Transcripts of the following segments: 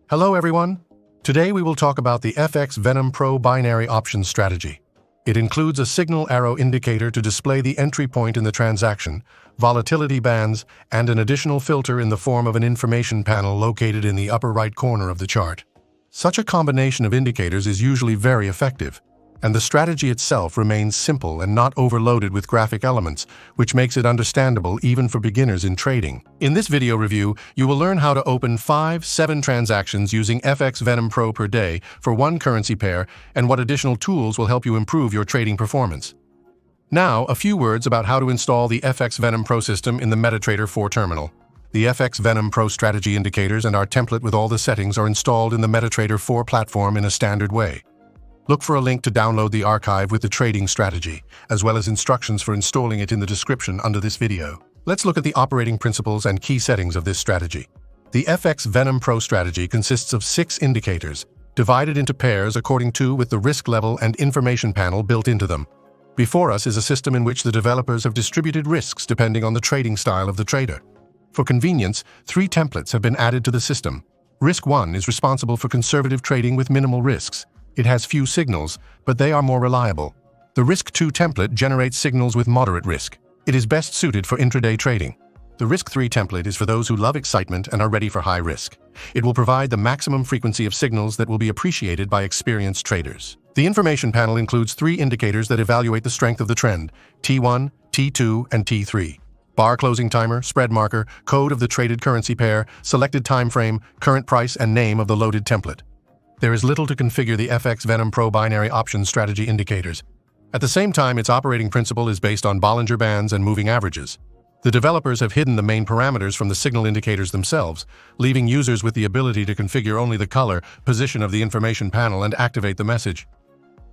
Hello everyone! Today we will talk about the Fx Venom Pro binary options strategy. It includes a signal arrow indicator to display the entry point in the transaction, volatility bands, and an additional filter in the form of an information panel located in the upper right corner of the chart. Such a combination of indicators is usually very effective, and the strategy itself remains simple and not overloaded with graphic elements, which makes it understandable even for beginners in trading. In this video review, you will learn how to open 5-7 transactions using Fx Venom Pro per day for one currency pair and what additional tools will help you improve your trading performance. Now, a few words about how to install the Fx Venom Pro system in the MetaTrader 4 terminal. The Fx Venom Pro strategy indicators and our template with all the settings are installed in the MetaTrader 4 platform in a standard way. Look for a link to download the archive with the trading strategy, as well as instructions for installing it in the description under this video. Let's look at the operating principles and key settings of this strategy. The Fx Venom Pro strategy consists of 6 indicators, divided into pairs according to with the risk level and information panel built into them. Before us is a system in which the developers have distributed risks depending on the trading style of the trader. For convenience, 3 templates have been added to the system. Risk 1 is responsible for conservative trading with minimal risks. It has few signals, but they are more reliable. The Risk 2 template generates signals with moderate risk. It is best suited for intraday trading. The Risk 3 template is for those who love excitement and are ready for high risk. It will provide the maximum frequency of signals that will be appreciated by experienced traders. The information panel includes 3 indicators that evaluate the strength of the trend: T1, T2, and T3. Bar closing timer, spread marker, code of the traded currency pair, selected time frame, current price, and name of the loaded template. There is little to configure the Fx Venom Pro binary options strategy indicators. At the same time, its operating principle is based on Bollinger Bands and moving averages. The developers have hidden the main parameters from the signal indicators themselves, leaving users with the ability to configure only the color, position of the information panel and activate the message.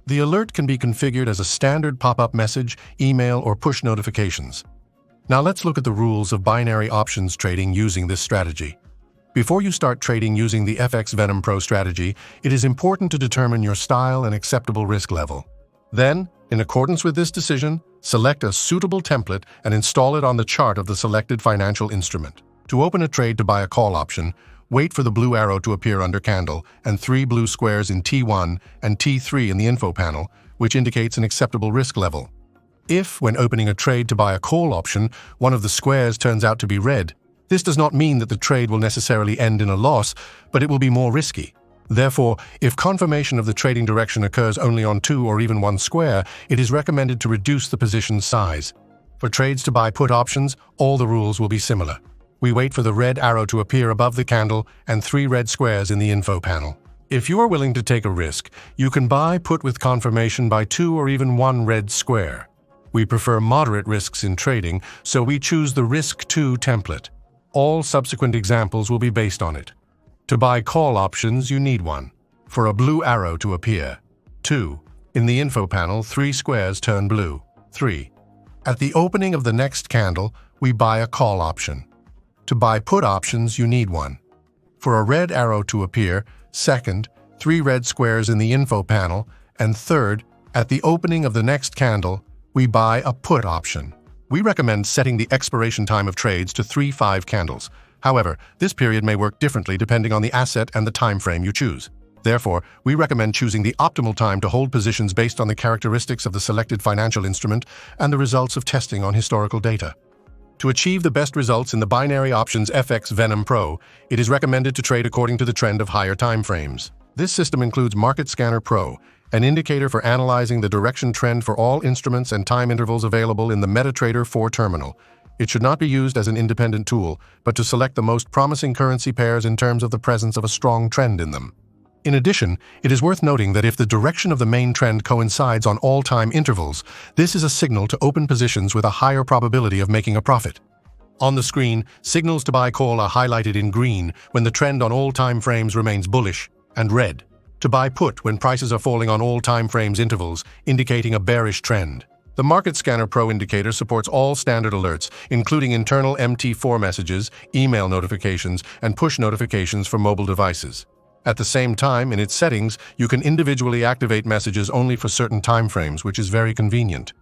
The alert can be configured as a standard pop-up message, email, or push notifications. Now let's look at the rules of binary options trading using this strategy. Before you start trading using the Fx Venom Pro strategy, it is important to determine your style and acceptable risk level. Then, in accordance with this decision, select a suitable template and install it on the chart of the selected financial instrument. To open a trade to buy a call option, wait for the blue arrow to appear under candle and 3 blue squares in T1 and T3 in the info panel, which indicates an acceptable risk level. If, when opening a trade to buy a call option, one of the squares turns out to be red, this does not mean that the trade will necessarily end in a loss, but it will be more risky. Therefore, if confirmation of the trading direction occurs only on 2 or even 1 square, it is recommended to reduce the position's size. For trades to buy put options, all the rules will be similar. We wait for the red arrow to appear above the candle and 3 red squares in the info panel. If you are willing to take a risk, you can buy put with confirmation by 2 or even 1 red square. We prefer moderate risks in trading, so we choose the Risk 2 template. All subsequent examples will be based on it. To buy call options, you need 1. For a blue arrow to appear. 2. In the info panel, 3 squares turn blue. 3. At the opening of the next candle, we buy a call option. To buy put options, you need 1. For a red arrow to appear, 2nd, 3 red squares in the info panel, and 3rd, at the opening of the next candle, we buy a put option. We recommend setting the expiration time of trades to 3-5 candles. However, this period may work differently depending on the asset and the time frame you choose. Therefore, we recommend choosing the optimal time to hold positions based on the characteristics of the selected financial instrument and the results of testing on historical data. To achieve the best results in the binary options Fx Venom Pro, it is recommended to trade according to the trend of higher time frames. This system includes Market Scanner Pro, an indicator for analyzing the direction trend for all instruments and time intervals available in the MetaTrader 4 terminal. It should not be used as an independent tool, but to select the most promising currency pairs in terms of the presence of a strong trend in them. In addition, it is worth noting that if the direction of the main trend coincides on all time intervals, this is a signal to open positions with a higher probability of making a profit. On the screen, signals to buy call are highlighted in green when the trend on all time frames remains bullish, and red to buy put when prices are falling on all time frames intervals, indicating a bearish trend. The Market Scanner Pro indicator supports all standard alerts, including internal MT4 messages, email notifications, and push notifications for mobile devices. At the same time, in its settings, you can individually activate messages only for certain time frames, which is very convenient.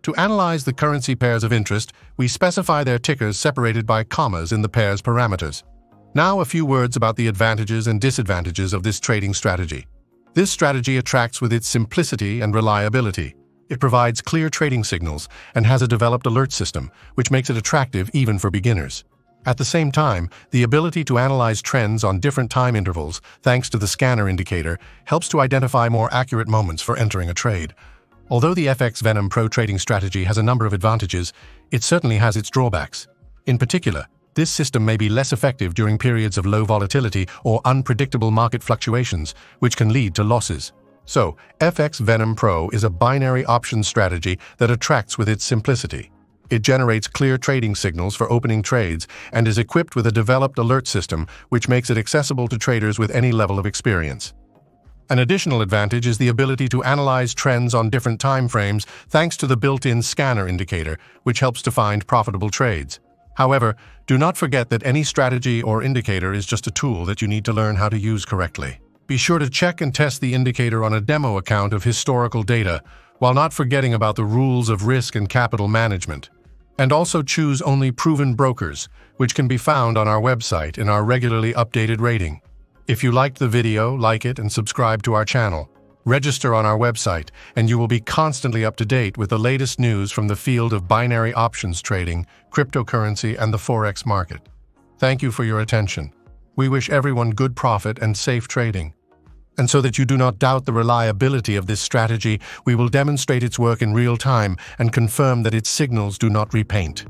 To analyze the currency pairs of interest, we specify their tickers separated by commas in the pair's parameters. Now, a few words about the advantages and disadvantages of this trading strategy. This strategy attracts with its simplicity and reliability. It provides clear trading signals and has a developed alert system, which makes it attractive even for beginners. At the same time, the ability to analyze trends on different time intervals, thanks to the scanner indicator, helps to identify more accurate moments for entering a trade. Although the Fx Venom Pro trading strategy has a number of advantages, it certainly has its drawbacks. In particular, this system may be less effective during periods of low volatility or unpredictable market fluctuations, which can lead to losses. So, Fx Venom Pro is a binary option strategy that attracts with its simplicity. It generates clear trading signals for opening trades and is equipped with a developed alert system, which makes it accessible to traders with any level of experience. An additional advantage is the ability to analyze trends on different time frames thanks to the built-in scanner indicator, which helps to find profitable trades. However, do not forget that any strategy or indicator is just a tool that you need to learn how to use correctly. Be sure to check and test the indicator on a demo account of historical data, while not forgetting about the rules of risk and capital management. And also choose only proven brokers, which can be found on our website in our regularly updated rating. If you liked the video, like it and subscribe to our channel. Register on our website, and you will be constantly up to date with the latest news from the field of binary options trading, cryptocurrency, and the Forex market. Thank you for your attention. We wish everyone good profit and safe trading. And so that you do not doubt the reliability of this strategy, we will demonstrate its work in real time and confirm that its signals do not repaint.